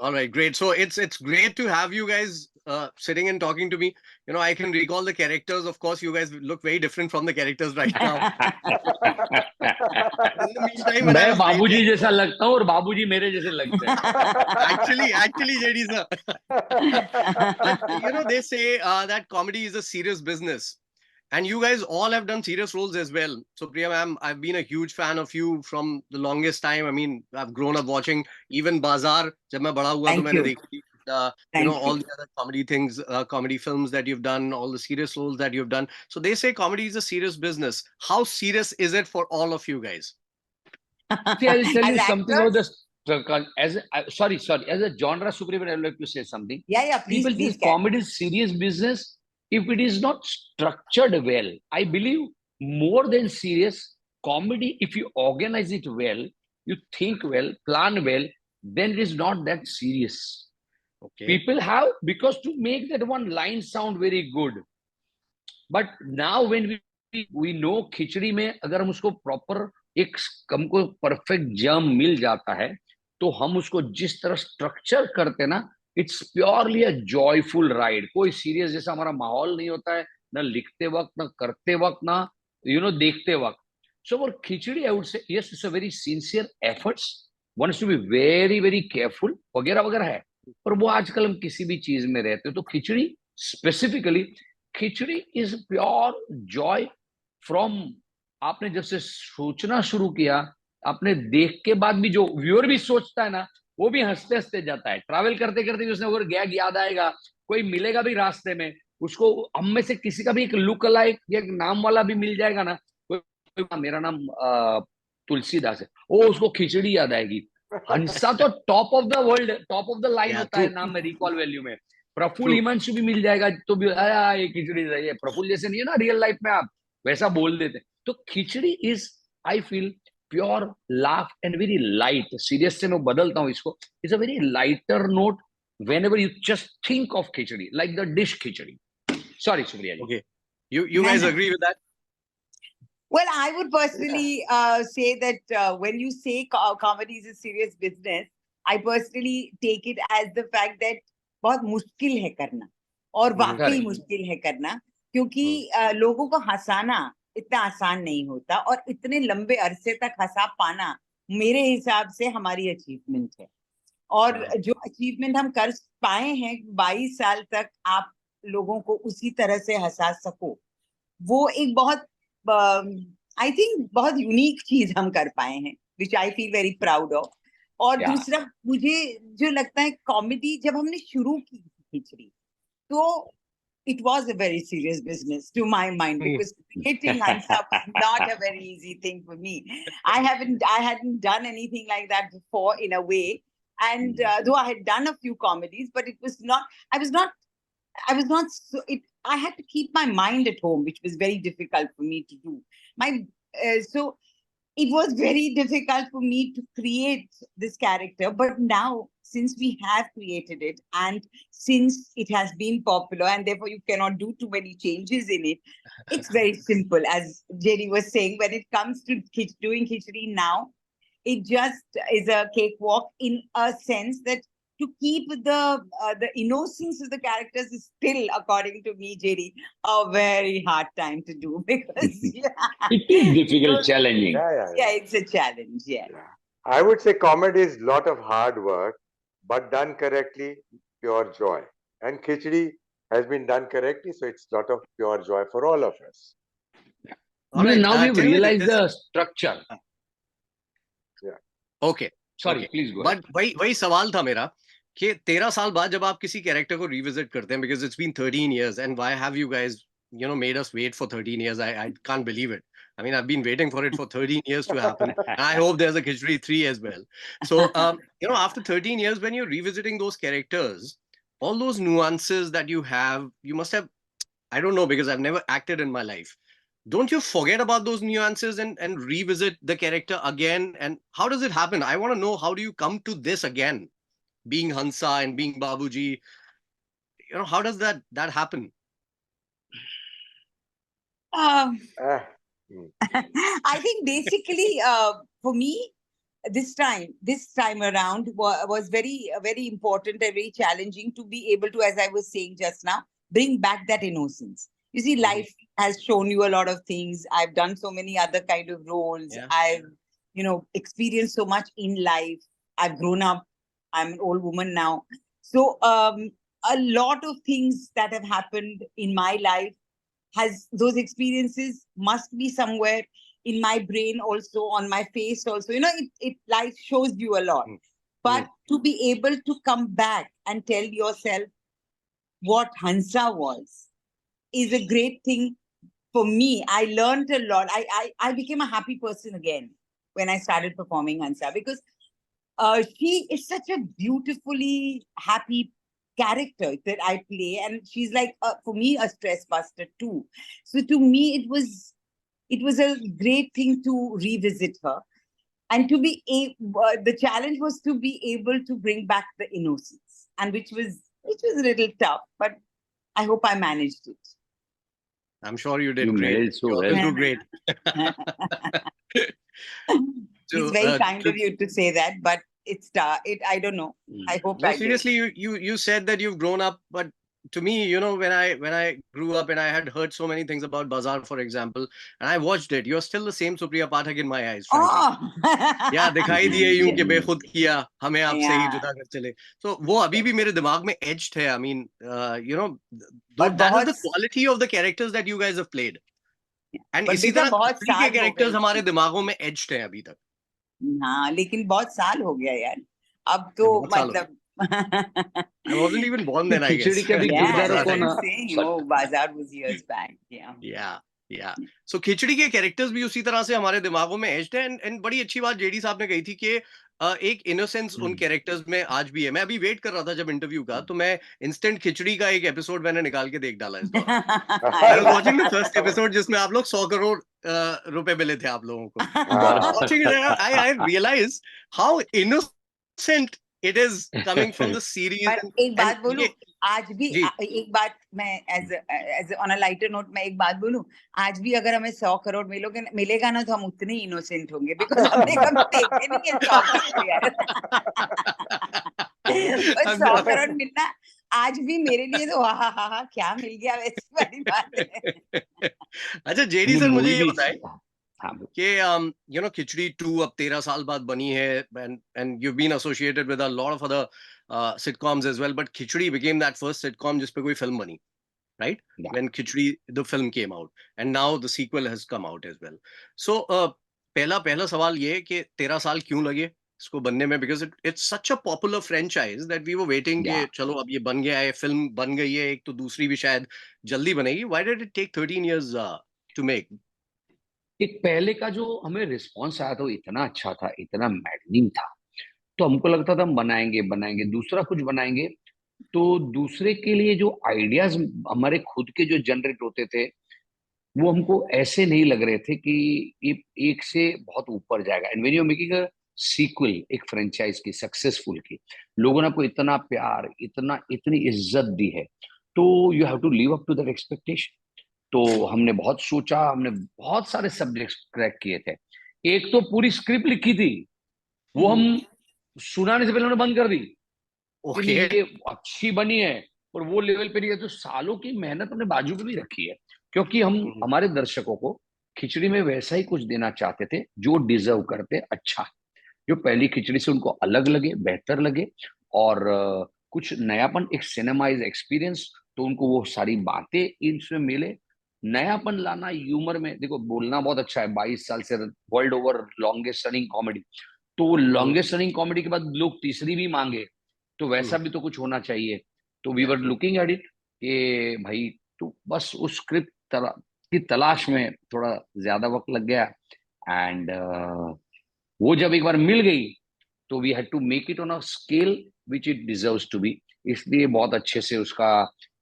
All right, great. So it's great to have you guys sitting and talking to me. I can recall the characters. Of course, you guys look very different from the characters right now. In the meantime, when I मैं was बाबूजी waiting, जैसा लगता हूँ और बाबूजी मेरे जैसे लगते हैं. actually, JD sir. But they say that comedy is a serious business. And you guys all have done serious roles as well. So Priya ma'am, I've been a huge fan of you from the longest time. I mean, I've grown up watching even Bazaar. जब मैं बड़ा हुआ तो Thank मैंने you. देखी. Thank All you. the other comedy things, comedy films that you've done, all the serious roles that you've done. So they say comedy is a serious business. How serious is it for all of you guys? See, I'll tell you As something about actors? this. Sorry. As a genre superior, I would like to say something. Yeah, please, People please. think comedy is serious business if it is not structured well. I believe more than serious, comedy, if you organize it well, you think well, plan well, then it is not that serious. Okay. People have, because to make that one line sound very good. But now when we know खिचड़ी में अगर हम उसको proper एक हमको perfect जम मिल जाता है तो हम उसको जिस तरह स्ट्रक्चर करते ना it's purely a joyful ride. कोई सीरियस जैसा हमारा माहौल नहीं होता है ना लिखते वक्त ना करते वक्त ना देखते वक्त. So for khichdi I would say yes, it's a very sincere efforts. One has to be very very careful वगैरह वगैरह है. पर वो आजकल हम किसी भी चीज में रहते हैं तो Khichdi specifically Khichdi is pure joy from. आपने जब से सोचना शुरू किया आपने देख के बाद भी जो व्यूअर भी सोचता है ना वो भी हंसते हंसते जाता है. ट्रैवल करते करते भी उसने वो गैग याद आएगा. कोई मिलेगा भी रास्ते में उसको हम में से किसी का भी एक लुक अलाइक या एक नाम वाला भी मिल जाएगा ना. कोई मेरा नाम तुलसीदास है वो उसको खिचड़ी याद आएगी. हंसा तो top of the world top of the line होता है नाम में रिकॉल वैल्यू में. प्रफुल्ल हिमांशु भी मिल जाएगा तो भी ये खिचड़ी सही है. प्रफुल्ल जैसे नहीं है ना रियल लाइफ में आप वैसा बोल देते. तो Khichdi is I feel pure laugh and very light. Serious से मैं बदलता हूँ इसको. It's a very lighter note whenever you just think of khichdi like the dish khichdi. Sorry Supriya ji. Okay, you guys agree with that? Well, I would personally say that when you say comedy is a serious business, I personally take it as the fact that बहुत मुश्किल है करना और वाकई मुश्किल है करना क्योंकि लोगों को हंसाना इतना आसान नहीं होता और इतने लंबे अरसे तक हंसा पाना मेरे हिसाब से हमारी अचीवमेंट है. और जो अचीवमेंट हम कर पाए हैं 22 साल तक आप लोगों को उसी तरह से हंसा सको वो एक बहुत आई थिंक बहुत यूनिक चीज हम कर पाए हैं which I feel very proud of. और दूसरा मुझे जो लगता है कॉमेडी जब हमने शुरू की खिचड़ी तो it was a very serious business to my mind because creating Hansa was not a very easy thing for me. I hadn't done anything like that before in a way. And though I had done a few comedies, but it was not, I was not, I had to keep my mind at home, which was very difficult for me to do. So it was very difficult for me to create this character. But now, since we have created it and since it has been popular and therefore you cannot do too many changes in it, it's very simple. As JD was saying, when it comes to doing Khichdi now, it just is a cakewalk in a sense that to keep the innocence of the characters is still, according to me, JD, a very hard time to do because it is difficult, challenging. Yeah, it's a challenge. Yeah. I would say comedy is a lot of hard work, but done correctly, pure joy. And Khichdi has been done correctly, so it's a lot of pure joy for all of us. Right, now we've realized the structure. Yeah. Okay. Sorry, please go ahead. But वही सवाल था मेरा कि 13 साल बाद जब आप किसी कैरेक्टर को रिविजिट करते हैं because it's been 13 years and why have you guys made us wait for 13 years? I can't believe it. I mean, I've been waiting for it for 13 years to happen. And I hope there's a Khichdi 3 as well. So, after 13 years, when you're revisiting those characters, all those nuances that you have, you must have, I don't know, because I've never acted in my life. Don't you forget about those nuances and revisit the character again? And how does it happen? I want to know, how do you come to this again? Being Hansa and being Babuji, how does that happen? I think basically, for me, this time around was very important and very challenging to be able to, as I was saying just now, bring back that innocence. You see, life has shown you a lot of things. I've done so many other kind of roles. I've, experienced so much in life. I've grown up. I'm an old woman now. So a lot of things that have happened in my life, those experiences must be somewhere in my brain also, on my face also. Life shows you a lot. But to be able to come back and tell yourself what Hansa was is a great thing for me. I learned a lot. I became a happy person again when I started performing Hansa, because she is such a beautifully happy character that I play, and she's like, for me, a stress buster too. So to me, it was a great thing to revisit her, and to be the challenge was to be able to bring back the innocence, and which was a little tough, but I hope I managed it. I'm sure you did great. So you always do great. It's very kind of you to say that, but I don't know. I hope no, seriously, you said that you've grown up, but to me, when I grew up and I had heard so many things about Bazaar, for example, and I watched it, you're still the same Supriya Pathak in my eyes, frankly. Yeah, दिखाई दिए यूं कि बेखुद किया हमें आपसे ही जुदा कर चले. So वो अभी भी मेरे दिमाग में etched है. I mean, that is the quality of the characters that you guys have played. And इसी तरह खिचड़ी के characters हमारे दिमागों में etched हैं अभी तक. हाँ, लेकिन बहुत साल हो गया यार. अब तो मतलब I wasn't even born then, I guess. खिचड़ी के भी किरदारों को ना बाजार was years back. Yeah. So खिचड़ी के कैरेक्टर्स भी उसी तरह से हमारे दिमागों में एज्ड है. एंड बड़ी अच्छी बात जेडी साहब ने कही थी कि एक इनोसेंस उन कैरेक्टर्स में आज भी है. मैं अभी वेट कर रहा था जब इंटरव्यू का, तो मैं इंस्टेंट खिचड़ी का एक एपिसोड मैंने निकाल के देख डाला इस दौरान. I was watching the first episode जिसमें आप लोग 100 करोड़ रुपए मिले थे आप लोगों को. Watching it, I realized how innocent it is coming from the series. एक बात बोलूं, आज भी एक बात मैं as on a lighter note मैं एक बात बोलूं, आज भी अगर हमें 100 करोड़ मिलेगा ना, तो हम उतने ही इनोसेंट होंगे, बिकॉज़ हमने कभी देखे नहीं है 100 करोड़ यार. 100 करोड़ मिलना आज भी मेरे लिए तो हा क्या मिल गया, वैसी वाली बात है. अच्छा जेडी सर, मुझे ये बताएं कि खिचड़ी 2 अब 13 साल बाद बनी है, and you've been associated with a lot of other sitcoms as well, but Khichdi became that first sitcom जिस पे कोई film बनी, right? When Khichdi the film came out, and now the sequel has come out as well. So पहला सवाल ये है कि 13 साल क्यों लगे इसको बनने में, because it's such a popular franchise that we were waiting कि चलो अब ये बन गया है, film बन गई है एक, तो दूसरी भी शायद जल्दी बनेगी. Why did it take 13 years to make? एक पहले का जो हमें रिस्पॉन्स आया था वो इतना अच्छा था, इतना मैडनिंग था, तो हमको लगता था हम बनाएंगे दूसरा कुछ बनाएंगे. तो दूसरे के लिए जो आइडियाज हमारे खुद के जो जनरेट होते थे, वो हमको ऐसे नहीं लग रहे थे कि ये एक से बहुत ऊपर जाएगा. And when you are making a sequel, एक फ्रेंचाइज की सक्सेसफुल की, लोगों ने आपको इतना प्यार, इतनी इज्जत दी है, तो you have to live up to that expectation. तो हमने बहुत सोचा, हमने बहुत सारे सब्जेक्ट्स क्रैक किए थे. एक तो पूरी स्क्रिप्ट लिखी थी, वो हम सुनाने से पहले हमने बंद कर दी. ये अच्छी बनी है और वो लेवल पे नहीं है. तो सालों की मेहनत हमने बाजू पे भी रखी है, क्योंकि हम हमारे दर्शकों को खिचड़ी में वैसा ही कुछ देना चाहते थे जो डिजर्व करते, अच्छा, जो पहली खिचड़ी से उनको अलग लगे, बेहतर लगे, और कुछ नयापन, एक सिनेमाइज एक्सपीरियंस, तो उनको वो सारी बातें इसमें मिले. नयापन लाना ह्यूमर में, देखो बोलना बहुत अच्छा है, 22 साल से world over longest running comedy, तो लॉन्गेस्ट रनिंग कॉमेडी के बाद लोग तीसरी भी मांगे, तो वैसा भी तो कुछ होना चाहिए. तो we were looking at it कि भाई तो बस उस स्क्रिप्ट की तलाश में थोड़ा ज्यादा वक्त लग गया. एंड वो जब एक बार मिल गई तो we had to make it on a scale which it deserves to be. इसलिए बहुत अच्छे से उसका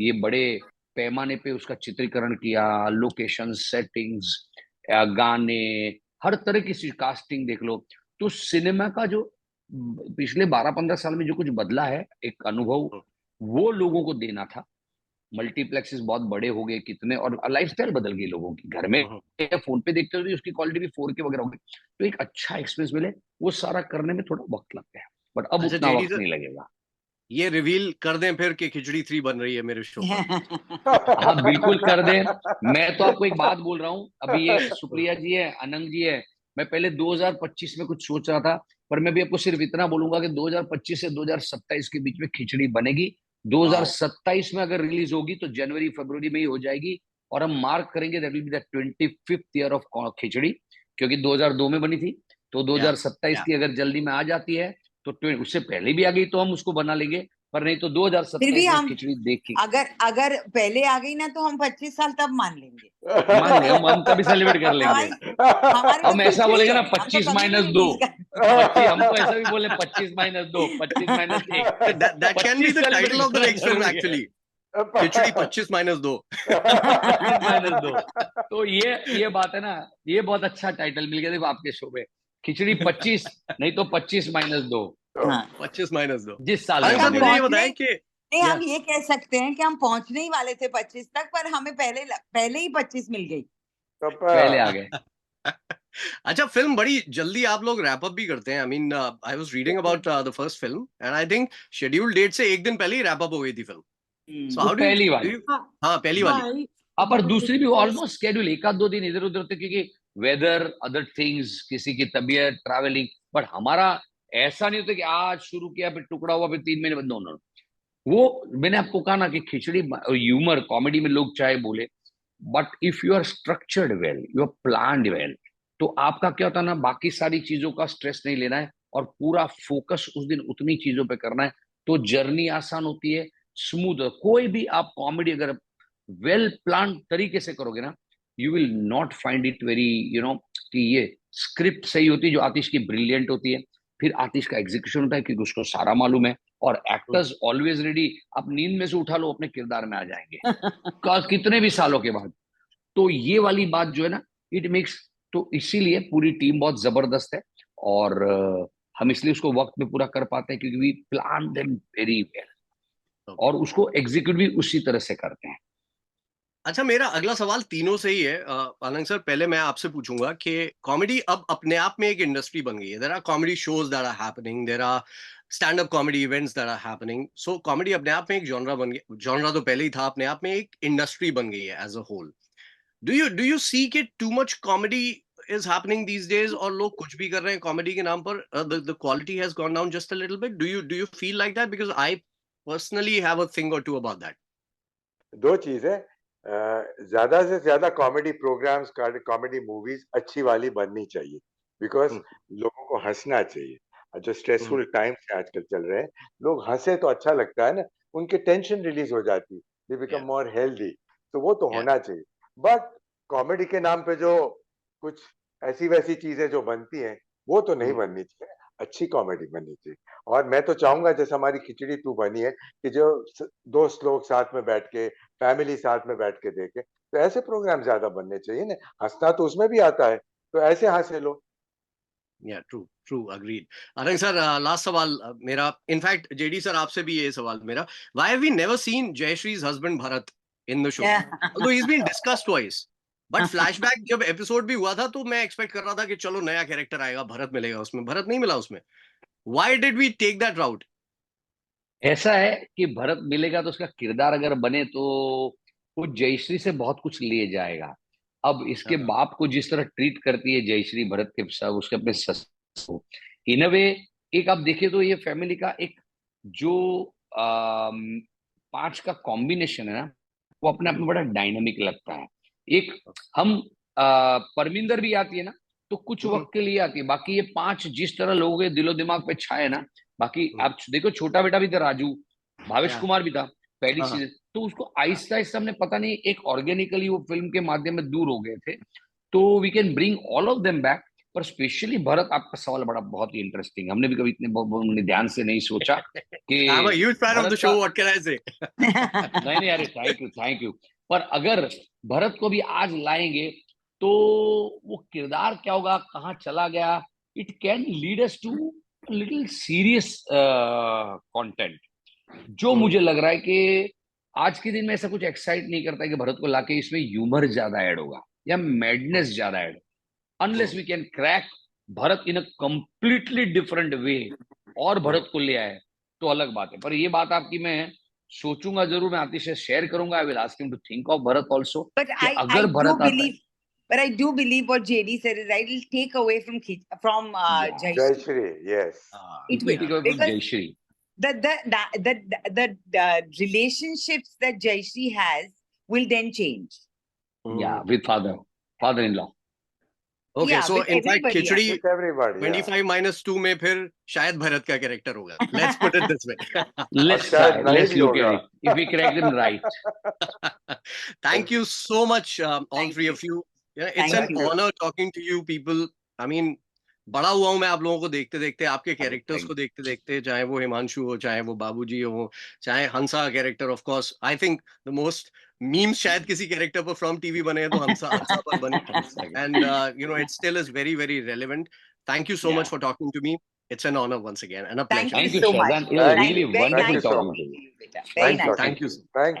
ये बड़े पैमाने पे उसका चित्रीकरण किया, लोकेशन, सेटिंग्स, गाने, हर तरह की कास्टिंग देख लो. तो सिनेमा का जो पिछले 12-15 साल में जो कुछ बदला है, एक अनुभव वो लोगों को देना था. मल्टीप्लेक्सेस बहुत बड़े हो गए कितने, और लाइफस्टाइल बदल गई लोगों की। घर में फोन पे देखते हो तो उसकी क्वालिटी भी 4K वगैरह हो गई, तो एक अच्छा एक्सपीरियंस मिले वो सारा करने में थोड़ा वक्त लगता है, बट अब अच्छा उतना जेडी वक्त सर, नहीं लगेगा। ये रिवील कर दें फिर कि खिचड़ी 3 बन रही है मेरे शो पर। हाँ बिल्कुल कर दें। मैं तो आपको एक बात बोल रहा हूँ, अभी ये सुप्रिया जी है, अनंग जी है, मैं पहले 2025 में कुछ सोच रहा था, पर मैं भी आपको सिर्फ इतना बोलूंगा कि 2025 से 2027 के बीच में खिचड़ी बनेगी। 2027 में अगर रिलीज होगी तो जनवरी फरवरी में ही हो जाएगी, और हम मार्क करेंगे that will be the 25th year of Khichdi, क्योंकि 2002 में बनी थी, तो 2027 या की अगर जल्दी में आ जाती है तो उससे पहले भी आ गई तो हम उसको बना लेंगे, पर नहीं तो फिर भी 2027 में हम खिचड़ी देखी। अगर पहले आ गई ना तो हम 25 साल तब मान लेंगे। मान ले, हम तभी सेलिब्रेट कर लेंगे। हमारी तो हम ऐसा खिचड़ी बोलेंगे है, ना हम तो 25 कभी नहीं माइनस 2, रिलीज कर 25, हम तो ऐसा भी बोले 25-2, 25-1, that can be 25 the celebrate title of the करना next film जरूरी है। actually. खिचड़ी 25-2। 25-2, तो ये बात है ना, ये बहुत अच्छा टाइटल मिल गया देखो आपके शो में, खिचड़ी 25 नहीं तो 25-2, हाँ 25-2। जिस साल अरे में बट सर हम मुझे बनेगी। ये पहुंचने बताएं कि नहीं, या हम ये कह सकते हैं कि हम पहुंचने ही वाले थे 25 तक, पर हमें पहले ही 25 मिल गई। पहले आ गए। अच्छा, फिल्म बड़ी जल्दी आप लोग रैप अप भी करते हैं। I mean I was reading about the first film and I think schedule date से एक दिन पहले ही रैप अप हो गई थी फिल्म। सो वो हाउ पहली डू वाली। यू हाँ पहली वाली। हाँ, पर दूसरी भी ऑलमोस्ट स्केड्यूल, एक आध दो दिन इधर उधर होते क्योंकि वेदर, अदर थिंग्स, किसी की तबीयत, ट्रैवलिंग, बट हमारा ऐसा नहीं होता कि आज शुरू किया फिर टुकड़ा हुआ फिर 3 महीने बाद। नो नो, वो मैंने आपको कहा ना कि खिचड़ी ह्यूमर कॉमेडी में लोग चाहे बोले, but if you are structured well, you are planned well, तो आपका क्या होता है ना, बाकी सारी चीजों का स्ट्रेस नहीं लेना है और पूरा फोकस उस दिन उतनी चीजों पे करना है, तो जर्नी आसान होती है, स्मूथ। कोई भी आप कॉमेडी अगर वेल प्लान तरीके से करोगे ना, you will not find it very कि ये स्क्रिप्ट सही होती है जो आतिश की ब्रिलियंट होती है, फिर आतिश का एग्जीक्यूशन होता है क्योंकि उसको सारा मालूम है, और एक्टर्स ऑलवेज रेडी, आप नींद में से उठा लो अपने किरदार में आ जाएंगे कितने भी सालों के बाद। तो ये वाली बात जो है ना, इट मेक्स, तो इसीलिए पूरी टीम बहुत जबरदस्त है, और हम इसलिए उसको वक्त में पूरा कर पाते हैं क्योंकि we plan them very well और उसको एग्जीक्यूट भी उसी तरह से करते हैं। अच्छा, मेरा अगला सवाल तीनों से ही है। आनंद सर, पहले मैं आपसे पूछूंगा कि कॉमेडी अब अपने आप में एक इंडस्ट्री बन गई है। There are comedy shows that are happening, there are stand up comedy events that are happening. So comedy अपने आप में एक जॉनरा बन गया। जॉनरा तो पहले ही था, अपने आप में एक इंडस्ट्री बन गई है as a whole. Do you see कि too much comedy is happening these days, और लोग कुछ भी कर रहे हैं कॉमेडी के नाम पर? The quality has gone down just a little bit. Do you feel like that? Because I personally have a thing और टू अबाउट दैट। दो चीजें, ज्यादा से ज्यादा कॉमेडी प्रोग्राम्स, कॉमेडी मूवीज अच्छी वाली बननी चाहिए, बिकॉज लोगों को हंसना चाहिए। जो स्ट्रेसफुल टाइम्स आजकल चल रहे हैं, लोग हंसे तो अच्छा लगता है ना, उनकी टेंशन रिलीज हो जाती है, they become Yeah, more healthy, तो वो तो yeah. होना चाहिए। बट कॉमेडी के नाम पे जो कुछ ऐसी वैसी चीजें जो बनती हैं, वो तो नहीं बननी चाहिए। अच्छी कॉमेडी बननी चाहिए। और मैं तो चाहूंगा जैसे हमारी खिचड़ी 2 बनी है, कि जो दोस्त लोग साथ में बैठ के, फैमिली साथ में बैठ के देखे, तो ऐसे प्रोग्राम ज्यादा बनने चाहिए ना। हंसना तो उसमें भी आता है, तो ऐसे हंसे लो। या ट्रू अग्रीड। अनंग सर, लास्ट सवाल मेरा, इनफैक्ट जेडी सर आपसे भी ये सवाल मेरा, why have we never seen Jayshree's husband Bharat in the show? Although he is been discussed twice, but flashback जब एपिसोड भी हुआ था तो मैं एक्सपेक्ट कर रहा था कि चलो नया कैरेक्टर आएगा, भरत मिलेगा उसमें। भरत नहीं मिला उसमें। Why did we take that route? ऐसा है कि भरत मिलेगा तो उसका किरदार अगर बने तो वो जयश्री से बहुत कुछ ले जाएगा। अब इसके बाप को जिस तरह ट्रीट करती है जयश्री भरत के सब उसके अपने सस को, इन अ वे, एक आप देखिए तो ये फैमिली का एक जो पांच का कॉम्बिनेशन है ना, वो अपने आप में बड़ा डायनामिक लगता है। एक हम परमिंदर भी आती है ना, तो कुछ वक्त के लिए आती है, बाकी ये पांच जिस तरह लोगों के दिलो दिमाग पे छाए ना, बाकी आप देखो छोटा बेटा भी था राजू, भावेश कुमार भी था पहली सीजन, तो उसको आहिस्ता आहिस्ता हमने पता नहीं एक ऑर्गेनिकली वो फिल्म के माध्यम में दूर हो गए थे, तो we can bring all of them back. पर स्पेशली भरत, आपका सवाल बड़ा बहुत ही इंटरेस्टिंग, हमने भी कभी इतने बहुत ध्यान से नहीं सोचा कि I am a huge fan of the Bharat show, का, व्हाट कैन आई से। नहीं नहीं, अरे थैंक यू। पर अगर भरत को भी आज लाएंगे तो वो किरदार क्या होगा, कहाँ चला गया, it can lead us to little serious content, जो मुझे लग रहा है कि आज के दिन में ऐसा कुछ एक्साइट नहीं करता है कि भरत को लाके इसमें ह्यूमर ज्यादा ऐड होगा या मैडनेस ज्यादा add, unless we can crack Bharat in a completely different way और भरत को ले आए तो अलग बात है। पर ये बात आपकी मैं सोचूंगा जरूर, मैं आतिश से शेयर करूंगा। I will ask him to think of Bharat also, But कि I अगर भरत आता है। but I do believe what JD said is I will take away from Yeah. Jayashree. Jayashree, yes. It will, Take away from because Jayashree. the relationships that Jayashree has will then change. Yeah, with father-in-law. Okay, Yeah, so with in fact, everybody, Khichdi With everybody, yeah. 25 minus 2 में फिर शायद भरत का character होगा. Let's put it this way. Let's शायद try. नहीं Let's भी look at होगा. it. If we crack them right. Thank you so much, all Thank three you. of you. Yeah, it's Thank an you. honor talking to you people. I mean, बड़ा हुआ हूँ मैं आप लोगों को देखते देखते, आपके कैरेक्टर्स को देखते देखते, चाहे वो हिमांशु हो, चाहे वो बाबूजी हो, चाहे Hansa character, of course I think the most memes शायद किसी कैरेक्टर पर फ्रॉम टीवी बने हैं तो हंसा हंसा पर बने, and you know it still is very very relevant. Thank you so much for talking to me. It's an honor once again and a pleasure. Thank Thank you you, so much. Faizan. It was Thank really you. Very wonderful nice so talking talking to you. to you, beta. Very Nice nice. talking Thank to you. you. Thank you.